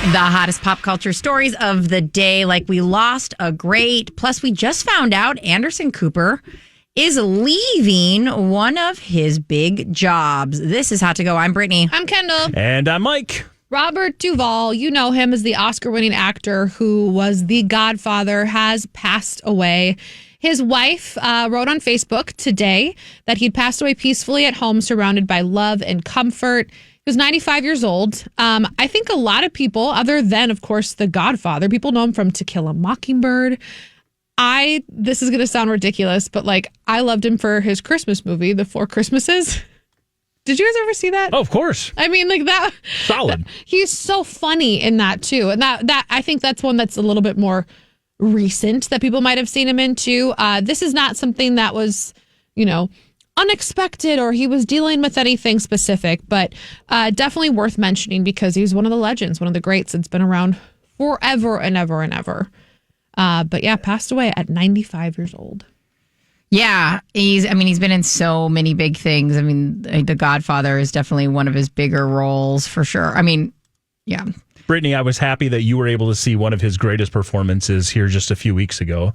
The hottest pop culture stories of the day, like we lost a great. Plus, we just found out Anderson Cooper is leaving one of his big jobs. This is Hot to Go. I'm Brittany. I'm Kendall. And I'm Mike. Robert Duvall, you know him as the Oscar-winning actor who was the Godfather, has passed away. His wife wrote on Facebook today that he'd passed away peacefully at home, surrounded by love and comfort. He was 95 years old. I think a lot of people, other than, of course, the Godfather, people know him from To Kill a Mockingbird. This is going to sound ridiculous, but I loved him for his Christmas movie, The Four Christmases. Did you guys ever see that? Oh, of course. I mean, that. Solid. He's so funny in that, too. And that I think that's one that's a little bit more recent that people might have seen him into. This is not something that was, unexpected or he was dealing with anything specific, but definitely worth mentioning because he was one of the legends, one of the greats that's been around forever and ever and ever. But yeah, passed away at 95 years old. Yeah, he's been in so many big things. I mean, The Godfather is definitely one of his bigger roles for sure. Yeah. Brittany, I was happy that you were able to see one of his greatest performances here just a few weeks ago.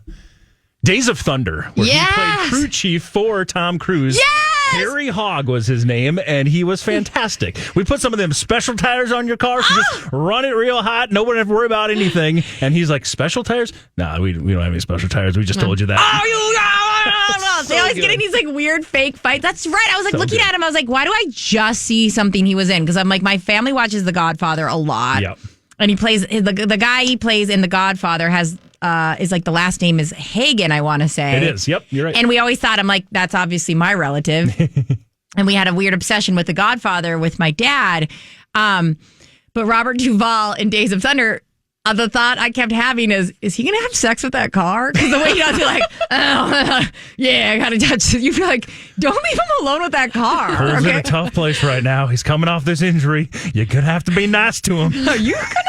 Days of Thunder, where he played crew chief for Tom Cruise. Yes! Harry Hogg was his name, and he was fantastic. We put some of them special tires on your car, so just run it real hot. No one have to worry about anything. And he's like, special tires? Nah, we don't have any special tires. We just told you that. They always get in these weird fake fights. That's right. I was looking at him. I was like, why do I just see something he was in? Because I'm like, my family watches The Godfather a lot. Yep. And he plays, the guy he plays in The Godfather is the last name is Hagen, I want to say. It is. Yep. You're right. And we always thought, I'm like, that's obviously my relative. And we had a weird obsession with The Godfather with my dad. But Robert Duvall in Days of Thunder, the thought I kept having is he going to have sex with that car? Because the way he does it, I got to touch it. You feel like, don't leave him alone with that car. He's in a tough place right now. He's coming off this injury. You're going to have to be nice to him. You're going to...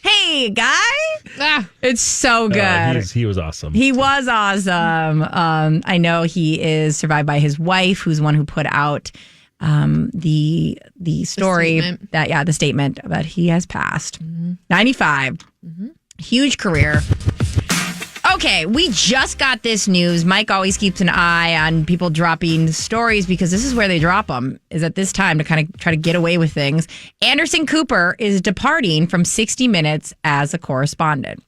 Hey, guy. It's so good. He was awesome. He was awesome. I know he is survived by his wife, who's the one who put out the story the statement that he has passed. 95. Huge career. Okay, we just got this news. Mike always keeps an eye on people dropping stories because this is where they drop them, is at this time to kind of try to get away with things. Anderson Cooper is departing from 60 Minutes as a correspondent.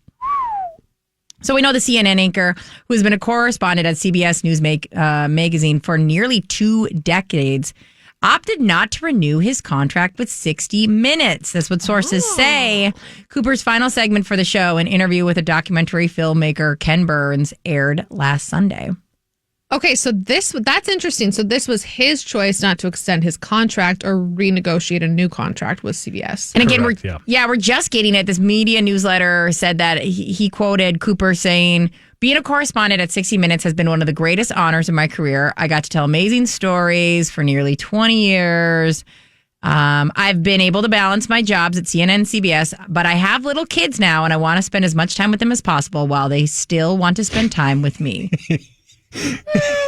So we know the CNN anchor, who's been a correspondent at CBS News magazine for nearly 2 decades, opted not to renew his contract with 60 Minutes. That's what sources say. Cooper's final segment for the show, an interview with a documentary filmmaker, Ken Burns, aired last Sunday. Okay, so that's interesting. So this was his choice not to extend his contract or renegotiate a new contract with CBS. And again, Correct, we're just getting it. This media newsletter said that he quoted Cooper saying, "Being a correspondent at 60 Minutes has been one of the greatest honors of my career. I got to tell amazing stories for nearly 20 years. I've been able to balance my jobs at CNN and CBS, but I have little kids now, and I want to spend as much time with them as possible while they still want to spend time with me."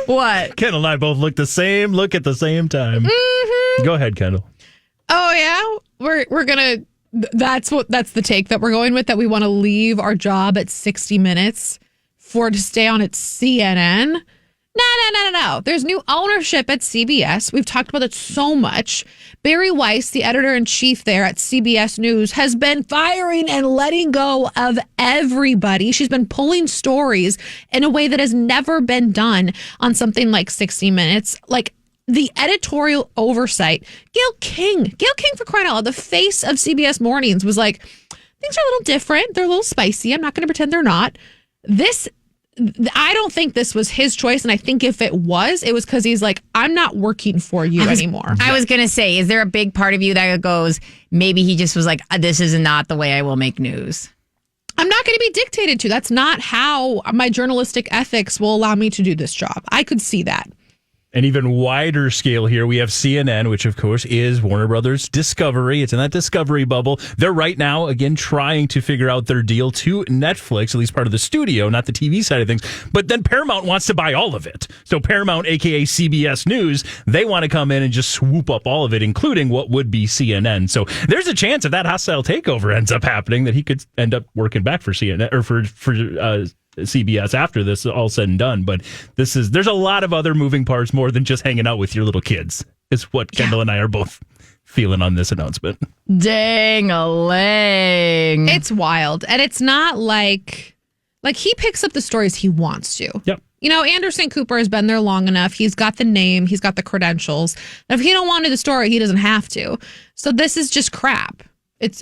What? Kendall and I both look at the same time. Mm-hmm. Go ahead, Kendall. Oh, yeah? We're going to... That's the take that we're going with, that we want to leave our job at 60 Minutes to stay on at CNN. No. There's new ownership at CBS. We've talked about it so much. Barry Weiss, the editor-in-chief there at CBS News, has been firing and letting go of everybody. She's been pulling stories in a way that has never been done on something like 60 Minutes. Like the editorial oversight. Gayle King, for crying out loud, the face of CBS Mornings, was like, things are a little different. They're a little spicy. I'm not going to pretend they're not. I don't think this was his choice, and I think if it was because he's like, I'm not working for you anymore. I was going to say, is there a big part of you that goes, maybe he just was like, this is not the way I will make news? I'm not going to be dictated to. That's not how my journalistic ethics will allow me to do this job. I could see that. An even wider scale here, we have CNN, which of course is Warner Brothers Discovery. It's in that Discovery bubble. They're right now, again, trying to figure out their deal to Netflix, at least part of the studio, not the TV side of things. But then Paramount wants to buy all of it. So Paramount, aka CBS News, they want to come in and just swoop up all of it, including what would be CNN. So there's a chance if that hostile takeover ends up happening that he could end up working back for CNN or for CBS after this is all said and done. But there's a lot of other moving parts more than just hanging out with your little kids is what Kendall and I are both feeling on this announcement. Dang-a-lang. It's wild. And it's not like he picks up the stories he wants to. Yep. You know, Anderson Cooper has been there long enough. He's got the name. He's got the credentials. And if he don't want to do the story, he doesn't have to. So this is just crap. It's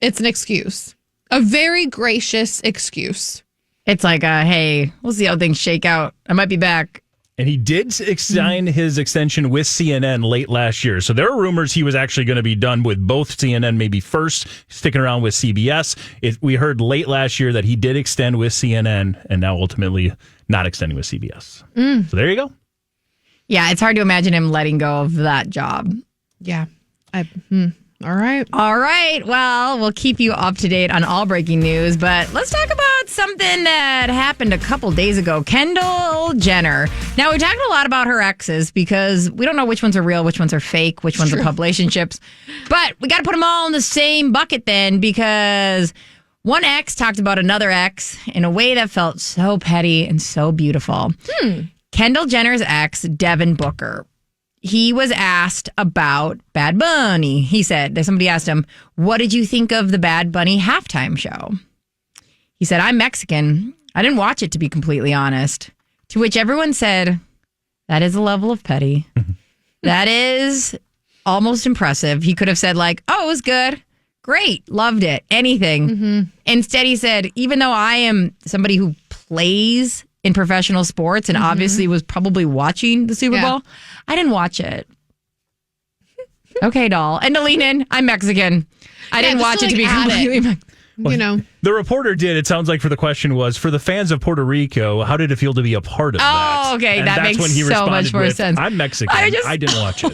an excuse. A very gracious excuse. It's like, hey, we'll see how things shake out. I might be back. And he did sign his extension with CNN late last year. So there are rumors he was actually going to be done with both CNN, maybe first, sticking around with CBS. We heard late last year that he did extend with CNN and now ultimately not extending with CBS. So there you go. Yeah, it's hard to imagine him letting go of that job. Yeah. All right. All right. Well, we'll keep you up to date on all breaking news, but let's talk about something that happened a couple days ago. Kendall Jenner. Now, we talked a lot about her exes because we don't know which ones are real, which ones are fake, which ones are publicationships. But we got to put them all in the same bucket then because one ex talked about another ex in a way that felt so petty and so beautiful. Kendall Jenner's ex, Devin Booker. He was asked about Bad Bunny. He said, somebody asked him, what did you think of the Bad Bunny halftime show? He said, I'm Mexican. I didn't watch it, to be completely honest. To which everyone said, that is a level of petty. That is almost impressive. He could have said like, oh, it was good. Great. Loved it. Anything. Instead, he said, even though I am somebody who plays in professional sports and obviously was probably watching the Super Bowl, I didn't watch it. Okay, doll. And to lean in, I'm Mexican. I didn't watch it to be completely you know. The reporter did, it sounds like, for the question was, for the fans of Puerto Rico, how did it feel to be a part of that? Oh, okay. And that that's makes when he so much more with, sense. I'm Mexican. I didn't watch it.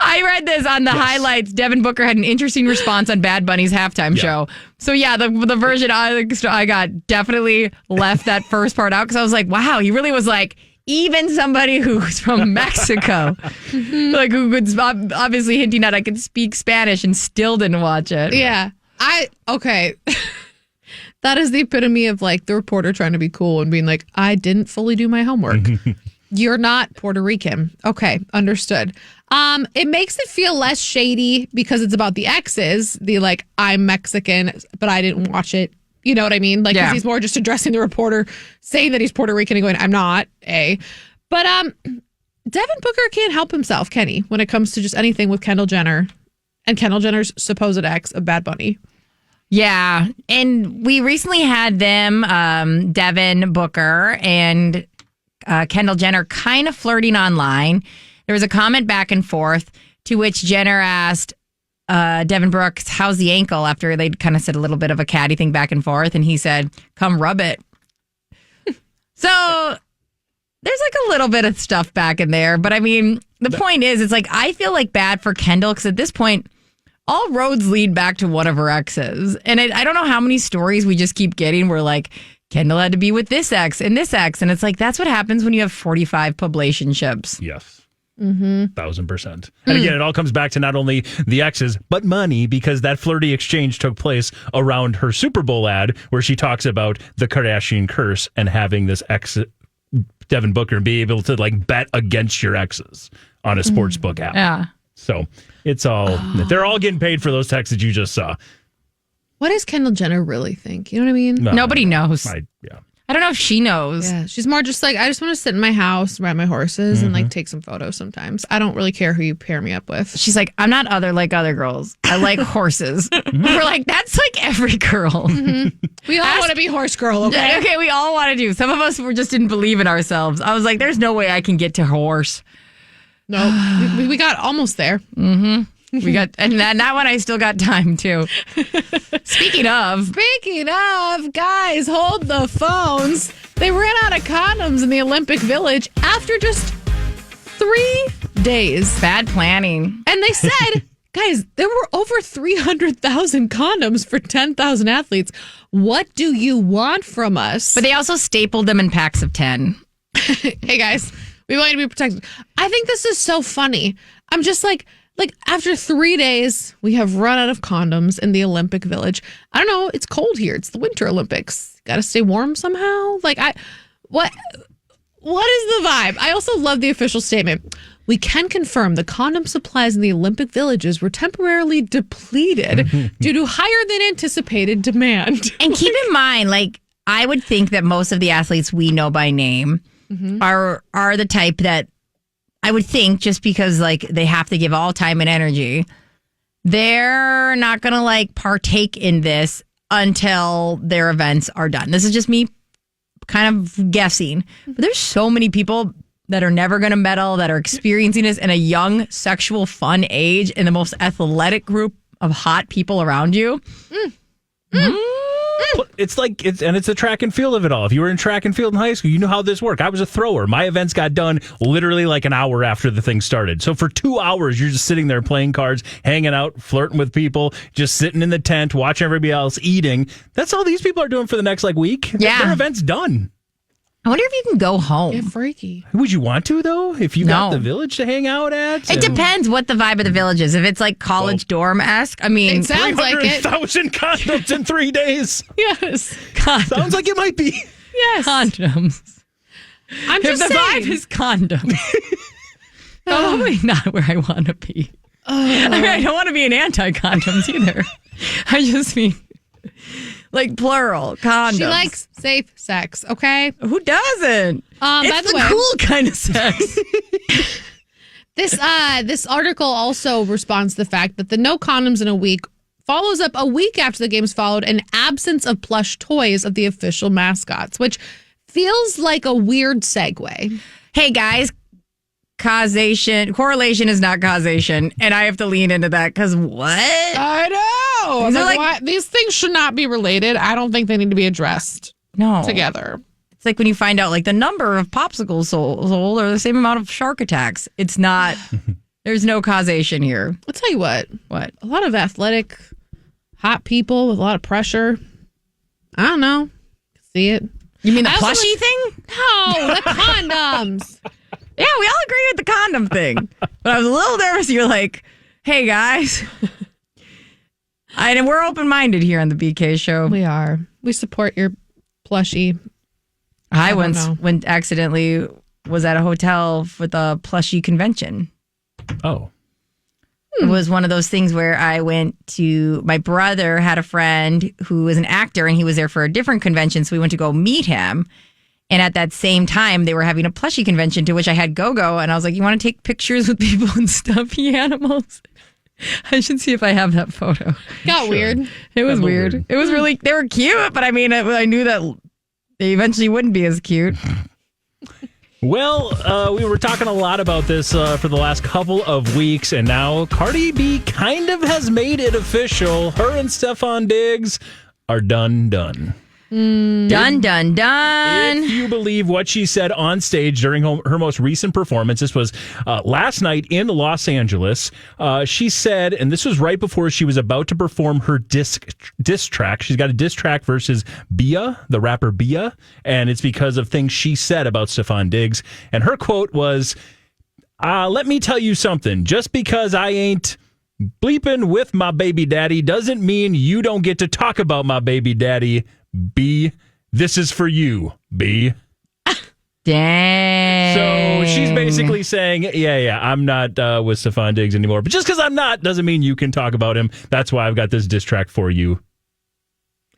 I read this on the highlights. Devin Booker had an interesting response on Bad Bunny's halftime show. So yeah, the version I got definitely left that first part out because I was like, wow, he really was like, even somebody who's from Mexico, like who could obviously hinting at I could speak Spanish and still didn't watch it. Yeah. Okay. That is the epitome of like the reporter trying to be cool and being like, I didn't fully do my homework. You're not Puerto Rican. Okay, understood. It makes it feel less shady because it's about the exes, the like, I'm Mexican, but I didn't watch it. You know what I mean? Like, 'cause he's more just addressing the reporter, saying that he's Puerto Rican and going, I'm not, But Devin Booker can't help himself, Kenny, when it comes to just anything with Kendall Jenner and Kendall Jenner's supposed ex of Bad Bunny. Yeah. And we recently had them, Devin Booker and Kendall Jenner, kind of flirting online. There was a comment back and forth to which Jenner asked Devin Brooks, how's the ankle? After they'd kind of said a little bit of a catty thing back and forth. And he said, come rub it. So there's like a little bit of stuff back in there. But I mean, the point is, it's like, I feel like bad for Kendall because at this point, all roads lead back to one of her exes. And I don't know how many stories we just keep getting where like, Kendall had to be with this ex and this ex. And it's like, that's what happens when you have 45 publicationships. Yes. 1,000%. And again, it all comes back to not only the exes, but money, because that flirty exchange took place around her Super Bowl ad where she talks about the Kardashian curse and having this ex, Devin Booker, be able to like bet against your exes on a sports book app. Yeah. So it's all, they're all getting paid for those texts that you just saw. What does Kendall Jenner really think? You know what I mean? No, Nobody knows. I don't know if she knows. Yeah, she's more just like, I just want to sit in my house, ride my horses, and like take some photos sometimes. I don't really care who you pair me up with. She's like, I'm not like other girls. I like horses. We're like, that's like every girl. We all want to be horse girl, okay? Okay, we all want to do. Some of us just didn't believe in ourselves. I was like, there's no way I can get to horse. No, we got almost there. We got, and that one I still got time too. Speaking of, guys, hold the phones. They ran out of condoms in the Olympic Village after just 3 days. Bad planning. And they said, guys, there were over 300,000 condoms for 10,000 athletes. What do you want from us? But they also stapled them in packs of 10. Hey, guys, we want you to be protected. I think this is so funny. I'm just like after 3 days, we have run out of condoms in the Olympic Village. I don't know. It's cold here. It's the Winter Olympics. Got to stay warm somehow. What is the vibe? I also love the official statement. We can confirm the condom supplies in the Olympic villages were temporarily depleted due to higher than anticipated demand. And keep in mind, I would think that most of the athletes we know by name are the type that I would think just because they have to give all time and energy, they're not going to partake in this until their events are done. This is just me kind of guessing. But there's so many people that are never going to medal, that are experiencing this in a young, sexual, fun age in the most athletic group of hot people around you. It's the track and field of it all. If you were in track and field in high school, you know how this worked. I was a thrower. My events got done literally an hour after the thing started. So for 2 hours, you're just sitting there playing cards, hanging out, flirting with people, just sitting in the tent, watching everybody else eating. That's all these people are doing for the next week. Yeah. Their event's done. I wonder if you can go home. Get freaky. Would you want to, though, if you got the village to hang out at? It depends what the vibe of the village is. If it's college dorm-esque, I mean... It sounds like it. 300,000 condoms in 3 days. Yes. Condoms. Sounds like it might be. Yes. Condoms. I'm just if the saying. vibe is condoms. Probably not where I want to be. I mean, I don't want to be an anti-condoms either. I just mean... plural condoms. She likes safe sex, okay? Who doesn't? By the way, cool kind of sex. This article also responds to the fact that the no condoms in a week follows up a week after the games followed an absence of plush toys of the official mascots, which feels like a weird segue. Hey guys, correlation is not causation, and I have to lean into that because what? I know. These things should not be related. I don't think they need to be addressed together. It's like when you find out the number of popsicles sold are the same amount of shark attacks. It's not. There's no causation here. I'll tell you what. What? A lot of athletic, hot people with a lot of pressure. I don't know. See it. You mean the plushie thing? No, the condoms. Yeah, we all agree with the condom thing. But I was a little nervous. You're like, hey, guys. And we're open-minded here on the BK show. We are. We support your plushie. I once accidentally was at a hotel with a plushie convention. Oh. It was one of those things where I went to, my brother had a friend who was an actor and he was there for a different convention. So we went to go meet him. And at that same time, they were having a plushie convention to which I had go-go. And I was like, you want to take pictures with people and stuffy animals? I should see if I have that photo. Got weird. It was weird. It was really, they were cute, but I mean, I knew that they eventually wouldn't be as cute. Well, we were talking a lot about this for the last couple of weeks, and now Cardi B kind of has made it official. Her and Stefan Diggs are done. Done. If you believe what she said on stage during her most recent performance, this was last night in Los Angeles. She said, and this was right before she was about to perform her diss track. She's got a diss track versus Bia, the rapper Bia, and it's because of things she said about Stefan Diggs. And her quote was, let me tell you something. Just because I ain't bleeping with my baby daddy doesn't mean you don't get to talk about my baby daddy. B, this is for you, B. Dang. So she's basically saying, yeah, I'm not with Stefan Diggs anymore. But just because I'm not doesn't mean you can talk about him. That's why I've got this diss track for you.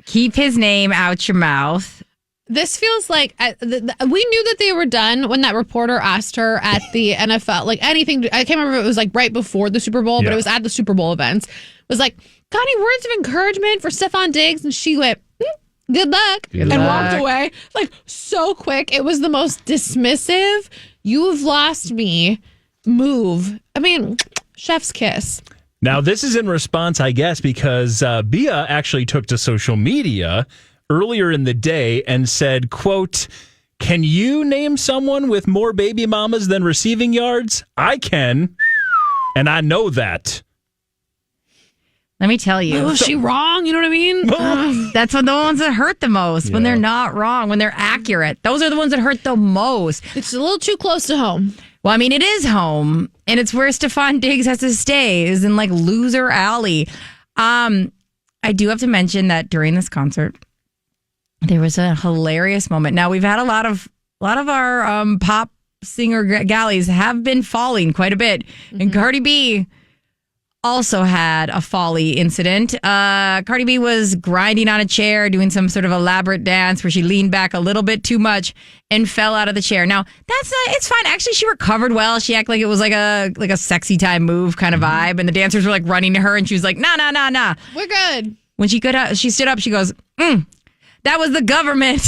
Keep his name out your mouth. This feels like we knew that they were done when that reporter asked her at the NFL, anything. I can't remember if it was right before the Super Bowl, but it was at the Super Bowl events. It was got any words of encouragement for Stefan Diggs? And she went, good luck. And walked away so quick. It was the most dismissive, you've lost me move. I mean, chef's kiss. Now, this is in response, I guess, because Bia actually took to social media earlier in the day and said, quote, Can you name someone with more baby mamas than receiving yards? I can, and I know that. Let me tell you. Was she wrong? You know what I mean? That's the ones that hurt the most, when they're not wrong, when they're accurate. Those are the ones that hurt the most. It's a little too close to home. Well, I mean, it is home, and it's where Stefan Diggs has to stay, is in like Loser Alley. I do have to mention that during this concert, there was a hilarious moment. Now, we've had a lot of our pop singer galleys have been falling quite a bit, and Cardi B also had a folly incident. Cardi B was grinding on a chair, doing some sort of elaborate dance where she leaned back a little bit too much and fell out of the chair. Now, it's fine. Actually, she recovered well. She acted like it was like a sexy time move kind of vibe. And the dancers were like running to her and she was like, nah. We're good. When she stood up, she goes, that was the government.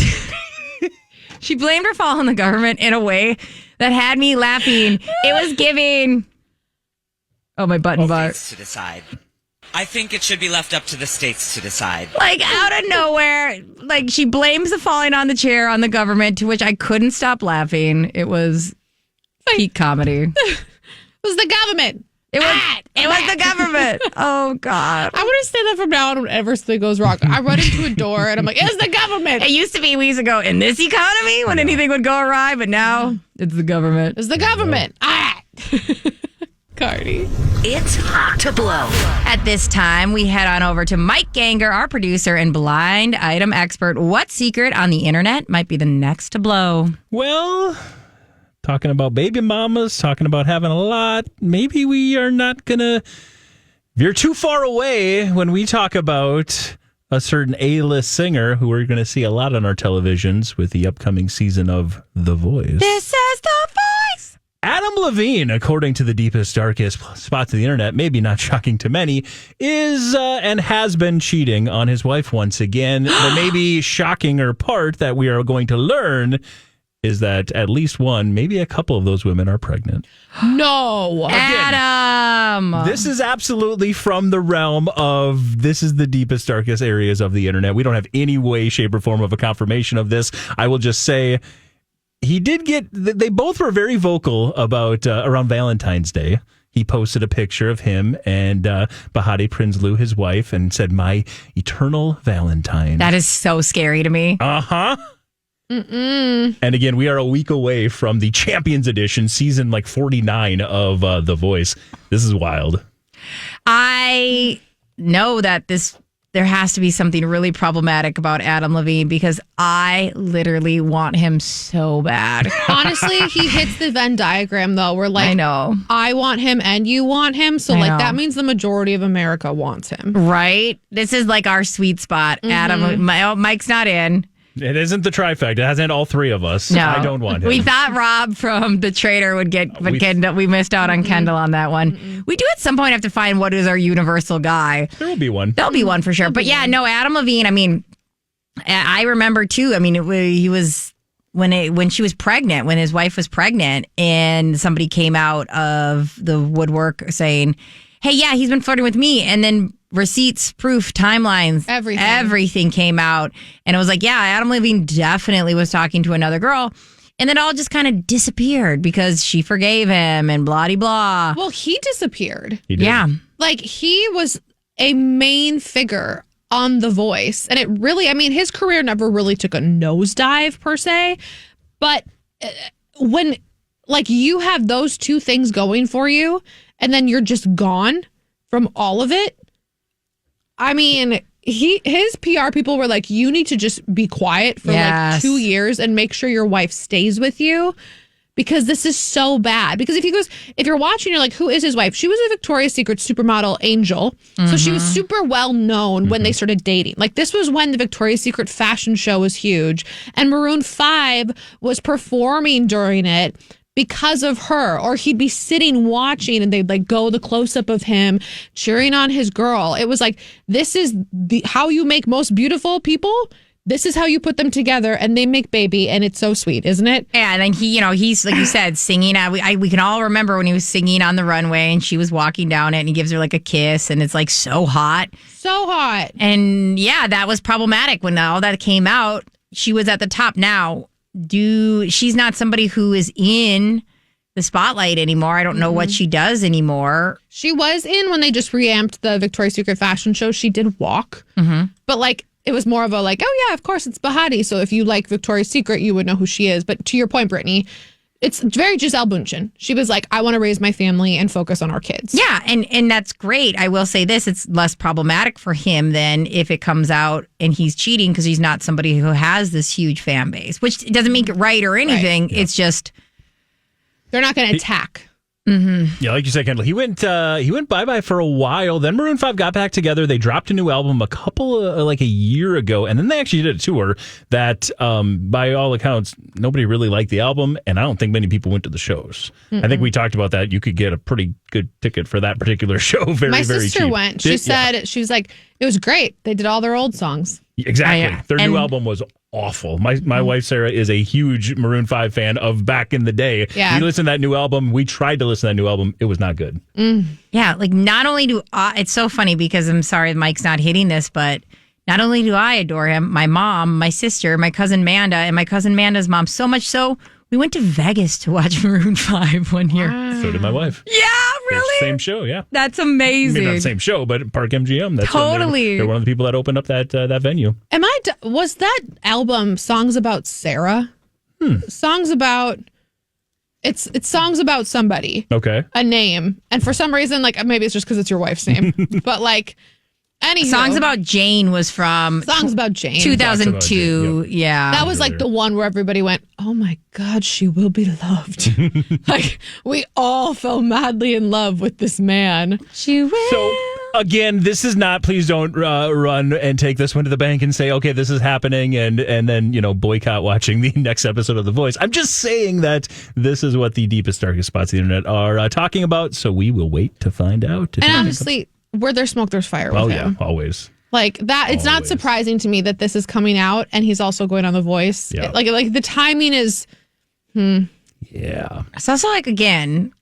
She blamed her fall on the government in a way that had me laughing. It was giving... Oh, my button bar. To decide. I think it should be left up to the states to decide. Like, out of nowhere, like, she blames the falling on the chair on the government, to which I couldn't stop laughing. It was peak comedy. It was the government. It was the government. Oh, God. I want to say that from now on whenever something goes wrong. I run into a door and I'm like, it's the government. It used to be, we used to go, in this economy, when anything would go awry, but now it's the government. It's the government. Cardi. It's hot to blow. At this time, we head on over to Mike Ganger, our producer and blind item expert. What secret on the internet might be the next to blow? Well, talking about baby mamas, talking about having a lot, maybe we are not going to veer too far away when we talk about a certain A-list singer who we're going to see a lot on our televisions with the upcoming season of The Voice. This is The Voice! Adam Levine, according to the deepest, darkest spots of the internet, maybe not shocking to many, is and has been cheating on his wife once again. The maybe shockinger part that we are going to learn is that at least one, maybe a couple of those women are pregnant. No. Adam! This is absolutely from the realm of this is the deepest, darkest areas of the internet. We don't have any way, shape, or form of a confirmation of this. I will just say he did they both were very vocal about around Valentine's Day. He posted a picture of him and Bahati Prinsloo, his wife, and said, "My eternal Valentine." That is so scary to me. Uh-huh. And again, we are a week away from the Champions Edition, season 49 of The Voice. This is wild. I know that there has to be something really problematic about Adam Levine because I literally want him so bad. Honestly, he hits the Venn diagram, though. We're like, I know. I want him and you want him. So, that means the majority of America wants him. Right? This is like our sweet spot. Adam, Mike's not in. It isn't the trifecta. It hasn't all three of us. No. I don't want him. We thought Rob from The Trader would get, but Kendall, we missed out on Kendall on that one. We do at some point have to find what is our universal guy. There will be one. There'll be one for sure. But yeah, no, Adam Levine, I mean, I remember too. I mean, he was, when she was pregnant, when his wife was pregnant, and somebody came out of the woodwork saying, hey, yeah, he's been flirting with me. And then receipts, proof, timelines, everything came out. And it was like, yeah, Adam Levine definitely was talking to another girl. And then it all just kind of disappeared because she forgave him and blah-de-blah. Well, he disappeared. He did. Yeah. Like, he was a main figure on The Voice. And it really, I mean, his career never really took a nosedive per se. But when, you have those two things going for you, and then you're just gone from all of it. I mean, his PR people were like, you need to just be quiet for 2 years and make sure your wife stays with you because this is so bad. Because if you're watching, you're like, who is his wife? She was a Victoria's Secret supermodel angel. So she was super well known when they started dating. Like, this was when the Victoria's Secret fashion show was huge. And Maroon 5 was performing during it because of her, or he'd be sitting watching and they'd go the close-up of him cheering on his girl. It was like, this is how you make most beautiful people. This is how you put them together and they make baby, and it's so sweet, isn't it? Yeah, and then he's like you said, singing. We can all remember when he was singing on the runway and she was walking down it and he gives her a kiss and it's so hot. So hot. And yeah, that was problematic when all that came out. She was at the top. Now, she's not somebody who is in the spotlight anymore. I don't know what she does anymore. She was in when they just reamped the Victoria's Secret fashion show. She did walk, but like it was more of a like, oh yeah, of course it's Bahati. So if you like Victoria's Secret, you would know who she is. But to your point, Brittany, it's very Giselle Bundchen. She was like, I want to raise my family and focus on our kids. Yeah, and that's great. I will say this, it's less problematic for him than if it comes out and he's cheating because he's not somebody who has this huge fan base, which doesn't make it right or anything. Right. It's just... They're not going to attack. Yeah, like you said, Kendall, he went bye-bye for a while. Then Maroon 5 got back together. They dropped a new album like a year ago, and then they actually did a tour that, by all accounts, nobody really liked the album, and I don't think many people went to the shows. I think we talked about that. You could get a pretty good ticket for that particular show very, My very cheap. sister went. She said, she was like, it was great. They did all their old songs. Exactly. Their new album was awful. My wife, Sarah, is a huge Maroon 5 fan of back in the day. Yeah. We listened to that new album. We tried to listen to that new album. It was not good. Yeah, like not only do it's so funny because I'm sorry Mike's not hitting this, but not only do I adore him, my mom, my sister, my cousin Manda, and my cousin Manda's mom, so much so, we went to Vegas to watch Maroon 5 one year. So did my wife. Yeah, really? Same show, yeah. That's amazing. I mean, not the same show, but Park MGM. That's totally. They're one of the people that opened up that venue. Was that album Songs About Sarah? Songs about... It's songs about somebody. Okay. A name. And for some reason, like maybe it's just because it's your wife's name. But like... Anywho, Songs About Jane was from... Songs About Jane. 2002. Yep. Yeah. That was like the one where everybody went, oh my God, she will be loved. Like, we all fell madly in love with this man. She will. So, again, this is not, please don't run and take this one to the bank and say, okay, this is happening, and then, boycott watching the next episode of The Voice. I'm just saying that this is what the deepest, darkest spots of the internet are talking about, so we will wait to find out. And honestly... Where there's smoke, there's fire with him. Yeah, always. Like that, it's not surprising to me that this is coming out and he's also going on The Voice. Yeah. Like the timing is... Yeah. It's also like, again,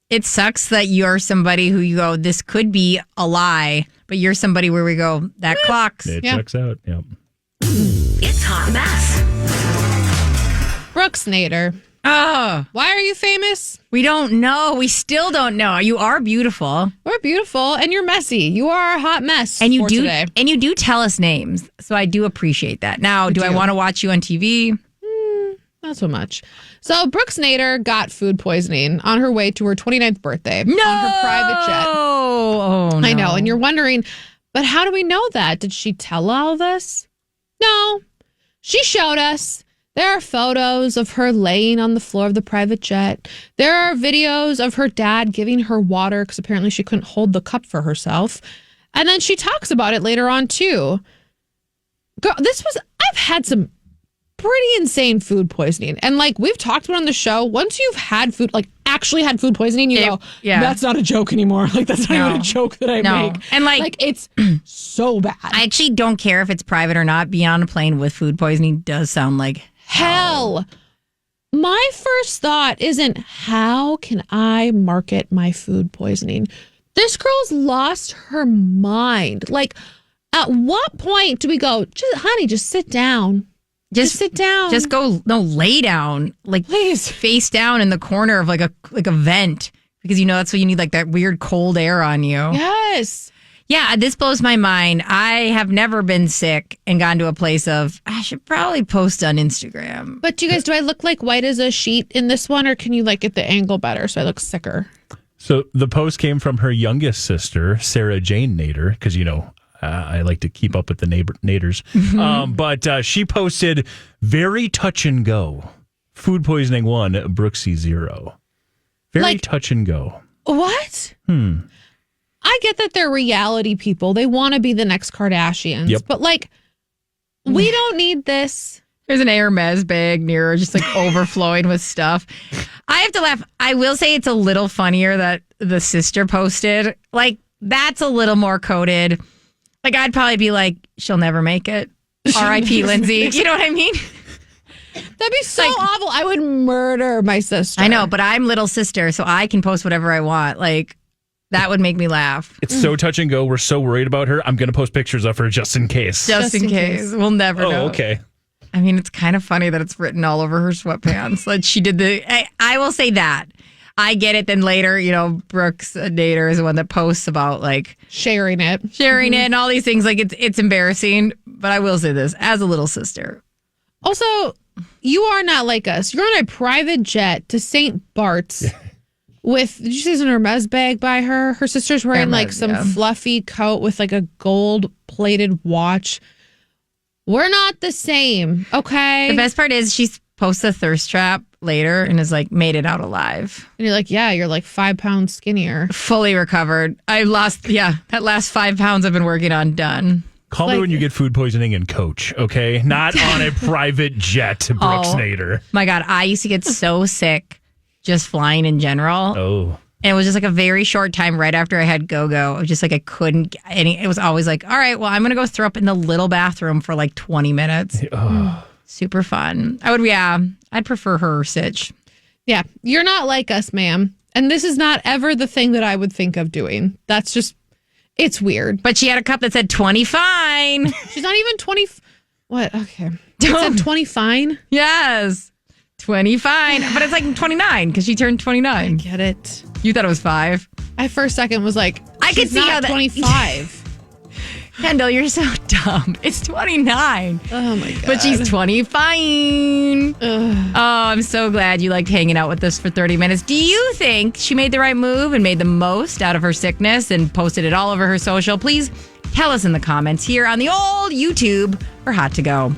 it sucks that you're somebody who you go, this could be a lie, but you're somebody where we go, that clocks. It checks out, yeah. It's Hot Mess. Brooks Nader. Oh, Why are you famous? we don't know. We still don't know. You are beautiful. We're beautiful and you're messy. You are a hot mess And you for do today. and you do tell us names. So I do appreciate that. Now, do I want to watch you on TV? Not so much. So Brooks Nader got food poisoning on her way to her 29th birthday on her private jet. Oh, no. I know. And you're wondering, but how do we know that? Did she tell all of us? No. She showed us. There are photos of her laying on the floor of the private jet. There are videos of her dad giving her water because apparently she couldn't hold the cup for herself. And then she talks about it later on, too. Girl, I've had some pretty insane food poisoning. And like we've talked about on the show, once you've had food, like actually had food poisoning, you go, that's not a joke anymore. Like that's not even a joke that I make. And like it's so bad. I actually don't care if it's private or not. Being on a plane with food poisoning does sound like hell. My first thought isn't how can I market my food poisoning? This girl's lost her mind. Like, at what point do we go, honey, just sit down. Just sit down. Just lay down. Like, please, face down in the corner of like a vent because that's what you need, like that weird cold air on you. Yes. Yeah, this blows my mind. I have never been sick and gone to a place of, I should probably post on Instagram. But do I look like white as a sheet in this one, or can you like get the angle better so I look sicker? So the post came from her youngest sister, Sarah Jane Nader, because, I like to keep up with the Naders. But she posted, very touch and go. Food poisoning 1, Brooksy 0. Very touch and go. What? I get that they're reality people. They want to be the next Kardashians. Yep. But like, we don't need this. There's an Hermes bag near her, just like overflowing with stuff. I have to laugh. I will say it's a little funnier that the sister posted. Like, that's a little more coded. Like, I'd probably be like, she'll never make it. R.I.P. Lindsay. You know what I mean? That'd be so awful. I would murder my sister. I know, but I'm little sister, so I can post whatever I want. Like, that would make me laugh. It's so touch and go. We're so worried about her. I'm going to post pictures of her just in case. Just in case. We'll never know. Oh, okay. I mean, it's kind of funny that it's written all over her sweatpants. Like she did I will say that. I get it. Then later, Brooks Nader is the one that posts about like sharing it and all these things. Like it's embarrassing. But I will say this as a little sister. Also, you are not like us. You're on a private jet to St. Bart's with, did you say there's an Hermes bag by her? Her sister's wearing like some fluffy coat with like a gold plated watch. We're not the same, okay? The best part is she posts a thirst trap later and is like, made it out alive. And you're like, yeah, you're like 5 pounds skinnier. Fully recovered. I lost, that last 5 pounds I've been working on, done. Call me when you get food poisoning and coach, okay? Not on a private jet, Brooks Nader. My God, I used to get so sick just flying in general. Oh. And it was just like a very short time right after I had go-go. It was just like I couldn't get any. It was always like, all right, well, I'm going to go throw up in the little bathroom for like 20 minutes. Super fun. I'd prefer her sitch. Yeah, you're not like us, ma'am. And this is not ever the thing that I would think of doing. That's just, it's weird. But she had a cup that said 20 fine. She's not even 20. What? Okay. It said 20 fine? Yes. 20 fine. But it's like 29 because she turned 29. I get it. You thought it was 5? I for a second was like, I could see how that 25. Kendall, you're so dumb. It's 29. Oh my God. But she's 20 fine. Oh, I'm so glad you liked hanging out with us for 30 minutes. Do you think she made the right move and made the most out of her sickness and posted it all over her social? Please tell us in the comments here on the old YouTube for Hot to Go.